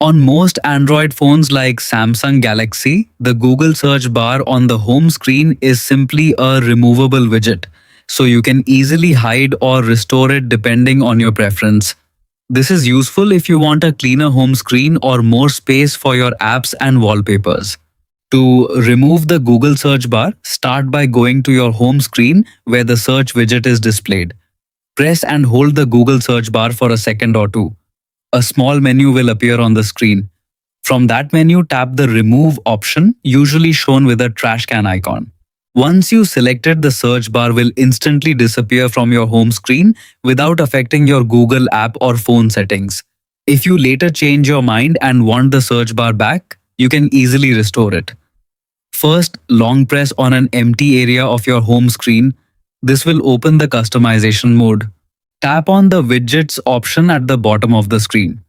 On most Android phones like Samsung Galaxy, the Google search bar on the home screen is simply a removable widget, so you can easily hide or restore it depending on your preference. This is useful if you want a cleaner home screen or more space for your apps and wallpapers. To remove the Google search bar, start by going to your home screen where the search widget is displayed. Press and hold the Google search bar for a second or two. A small menu will appear on the screen. From that menu, tap the Remove option, usually shown with a trash can icon. Once you selected, the search bar will instantly disappear from your home screen without affecting your Google app or phone settings. If you later change your mind and want the search bar back, you can easily restore it. First, long press on an empty area of your home screen. This will open the customization mode. Tap on the Widgets option at the bottom of the screen.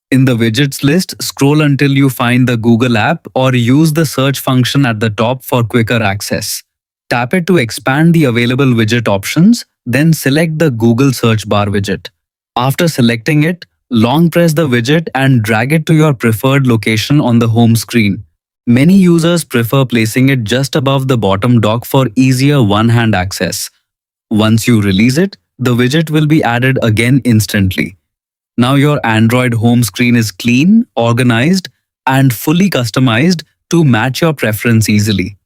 In the Widgets list, scroll until you find the Google app or use the search function at the top for quicker access. Tap it to expand the available widget options, then select the Google search bar widget. After selecting it, long press the widget and drag it to your preferred location on the home screen. Many users prefer placing it just above the bottom dock for easier one-hand access. Once you release it, the widget will be added again instantly. Now your Android home screen is clean, organized, and fully customized to match your preference easily.